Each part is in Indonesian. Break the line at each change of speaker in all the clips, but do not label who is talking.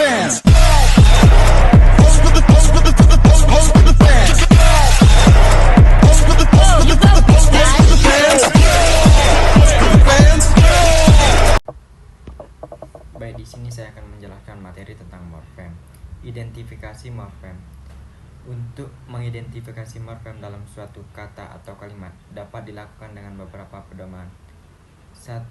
fans.
Baik, di sini saya akan menjelaskan materi tentang morfem. Identifikasi morfem. Untuk mengidentifikasi morfem dalam suatu kata atau kalimat dapat dilakukan dengan beberapa pedoman. 1.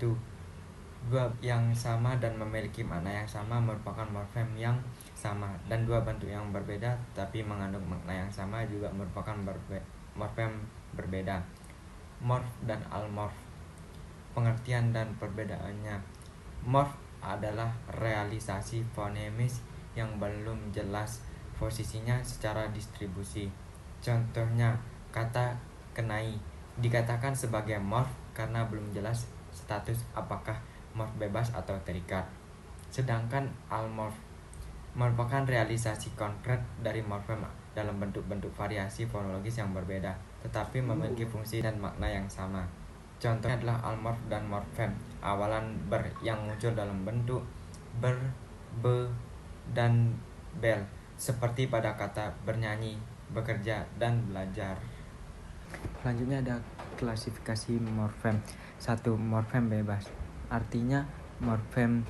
Dua yang sama dan memiliki makna yang sama merupakan morfem yang sama, dan dua bentuk yang berbeda tapi mengandung makna yang sama juga merupakan morfem berbeda. Morf dan almorf. Pengertian dan perbedaannya. Morf adalah realisasi fonemis yang belum jelas posisinya secara distribusi. Contohnya, kata kenai dikatakan sebagai morf karena belum jelas status apakah morf bebas atau terikat. Sedangkan almorf merupakan realisasi konkret dari morfem dalam bentuk-bentuk variasi fonologis yang berbeda, tetapi memiliki fungsi dan makna yang sama. Contohnya adalah almorf dan morfem awalan ber yang muncul dalam bentuk ber, be, dan bel, seperti pada kata bernyanyi, bekerja, dan belajar. Selanjutnya ada klasifikasi morfem. 1. Morfem bebas. Artinya morfem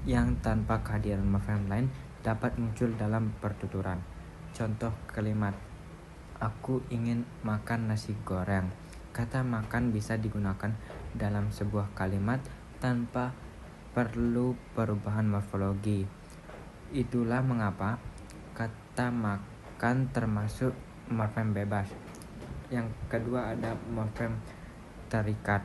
yang tanpa kehadiran morfem lain dapat muncul dalam pertuturan. Contoh kalimat: aku ingin makan nasi goreng. Kata makan bisa digunakan dalam sebuah kalimat tanpa perlu perubahan morfologi. Itulah mengapa kata makan termasuk morfem bebas. Yang kedua ada morfem terikat.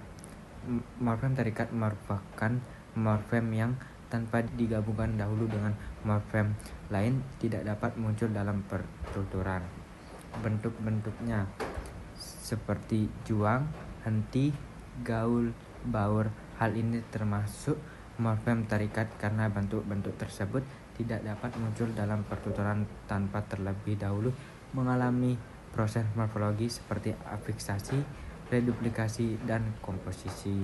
Morfem terikat merupakan morfem yang tanpa digabungkan dahulu dengan morfem lain tidak dapat muncul dalam pertuturan. Bentuk-bentuknya seperti juang, henti, gaul, baur. Hal ini termasuk morfem terikat karena bentuk-bentuk tersebut tidak dapat muncul dalam pertuturan tanpa terlebih dahulu mengalami proses morfologi seperti afiksasi, reduplikasi, dan komposisi.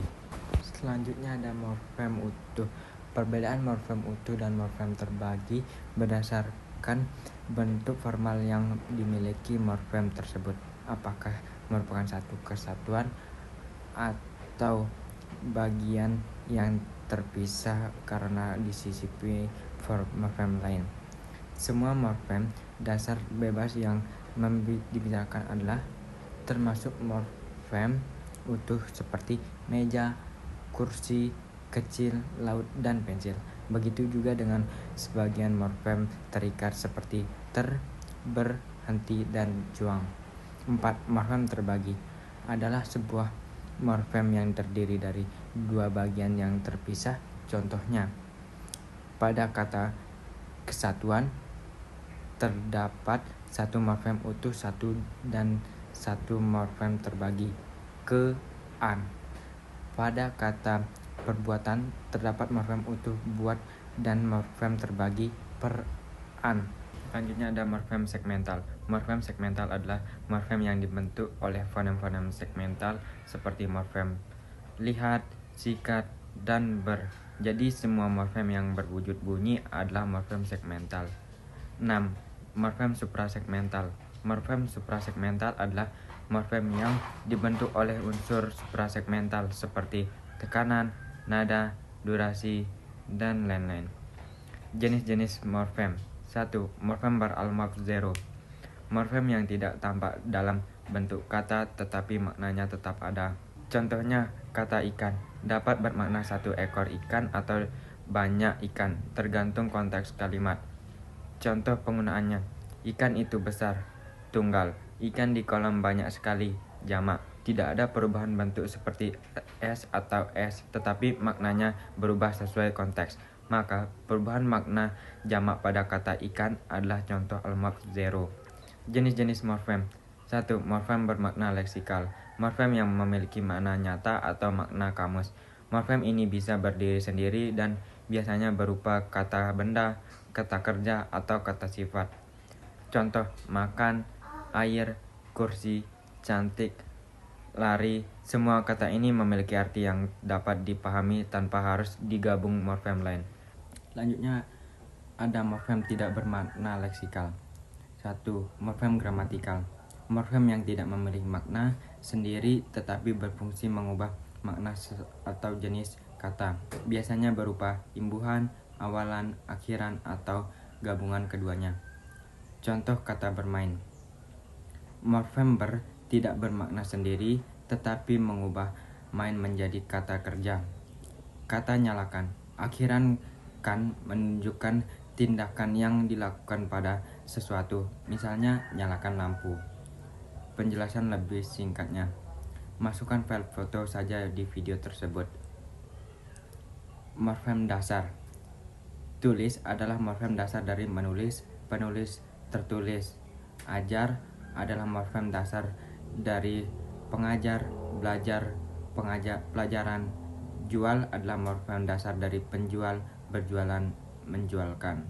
Selanjutnya ada morfem utuh. Perbedaan morfem utuh dan morfem terbagi berdasarkan bentuk formal yang dimiliki morfem tersebut. Apakah merupakan satu kesatuan atau bagian yang terpisah karena disisipi morfem lain. Semua morfem dasar bebas yang dibicarakan adalah termasuk morfem utuh seperti meja, kursi, kecil, laut, dan pensil. Begitu juga dengan sebagian morfem terikat seperti ter, ber, henti, dan juang. 4. Morfem terbagi adalah sebuah morfem yang terdiri dari dua bagian yang terpisah. Contohnya, pada kata kesatuan terdapat satu morfem utuh dan satu morfem terbagi, ke-an. Pada kata perbuatan terdapat morfem utuh buat dan morfem terbagi, per-an. Selanjutnya ada morfem segmental. Morfem segmental adalah morfem yang dibentuk oleh fonem-fonem segmental seperti morfem lihat, sikat, dan ber. Jadi semua morfem yang berwujud bunyi adalah morfem segmental. 6. Morfem suprasegmental. Morfem suprasegmental adalah morfem yang dibentuk oleh unsur suprasegmental seperti tekanan, nada, durasi, dan lain-lain. Jenis-jenis morfem. 1. Morfem beralmorf 0. Morfem yang tidak tampak dalam bentuk kata tetapi maknanya tetap ada. Contohnya, kata ikan dapat bermakna satu ekor ikan atau banyak ikan, tergantung konteks kalimat. Contoh penggunaannya: ikan itu besar, tunggal. Ikan di kolam banyak sekali, jamak. Tidak ada perubahan bentuk seperti es atau es, tetapi maknanya berubah sesuai konteks. Maka perubahan makna jamak pada kata ikan adalah contoh almorf 0. Jenis-jenis morfem. 1. Morfem bermakna leksikal. Morfem yang memiliki makna nyata atau makna kamus. Morfem ini bisa berdiri sendiri dan biasanya berupa kata benda, kata kerja, atau kata sifat. Contoh: makan, air, kursi, cantik, lari. Semua kata ini memiliki arti yang dapat dipahami tanpa harus digabung morfem lain. Selanjutnya ada morfem tidak bermakna leksikal. 1. Morfem gramatikal. Morfem yang tidak memiliki makna sendiri tetapi berfungsi mengubah makna atau jenis kata. Biasanya berupa imbuhan, awalan, akhiran, atau gabungan keduanya. Contoh kata bermain. Morfem tidak bermakna sendiri tetapi mengubah main menjadi kata kerja. Kata nyalakan. Akhiran kan menunjukkan tindakan yang dilakukan pada sesuatu, misalnya nyalakan lampu. Penjelasan lebih singkatnya, masukkan file foto saja di video tersebut. Morfem dasar. Tulis adalah morfem dasar dari menulis, penulis, tertulis. Ajar adalah morfem dasar dari pengajar, belajar, pelajaran. Jual adalah morfem dasar dari penjual, berjualan, menjualkan.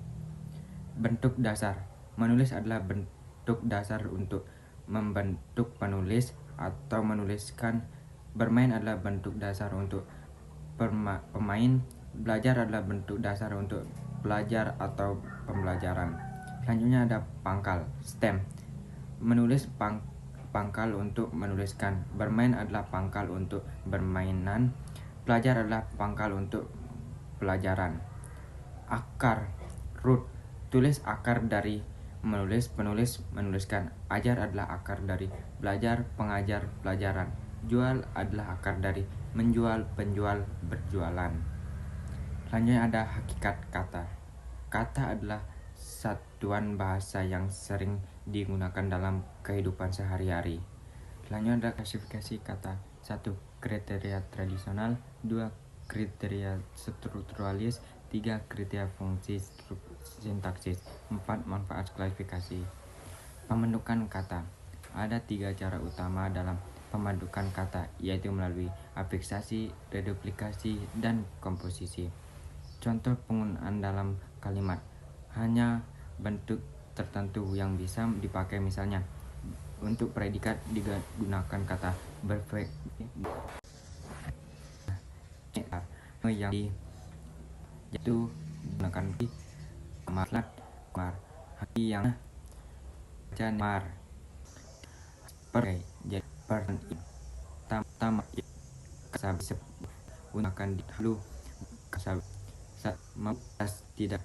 Bentuk dasar. Menulis adalah bentuk dasar untuk membentuk penulis atau menuliskan. Bermain adalah bentuk dasar untuk pemain. Belajar adalah bentuk dasar untuk belajar atau pembelajaran. Selanjutnya ada pangkal, stem. Menulis pangkal untuk menuliskan. Bermain adalah pangkal untuk bermainan. Belajar adalah pangkal untuk pelajaran. Akar, root. Tulis akar dari menulis, penulis, menuliskan. Ajar adalah akar dari belajar, pengajar, pelajaran. Jual adalah akar dari menjual, penjual, berjualan. Selanjutnya ada hakikat kata. Kata adalah satuan bahasa yang sering digunakan dalam kehidupan sehari-hari. Selanjutnya ada klasifikasi kata. 1. Kriteria tradisional. 2. Kriteria strukturalis. 3. Kriteria fungsi sintaksis. 4. Manfaat klasifikasi. Pembentukan kata. Ada 3 cara utama dalam pembentukan kata, yaitu melalui afiksasi, reduplikasi, dan komposisi. Contoh penggunaan dalam kalimat. Hanya bentuk tertentu yang bisa dipakai, misalnya untuk predikat digunakan kata berfek yang yaitu digunakan di marlat mar yang janar per jadi per tam kasab gunakan di hulu kasab mau tidak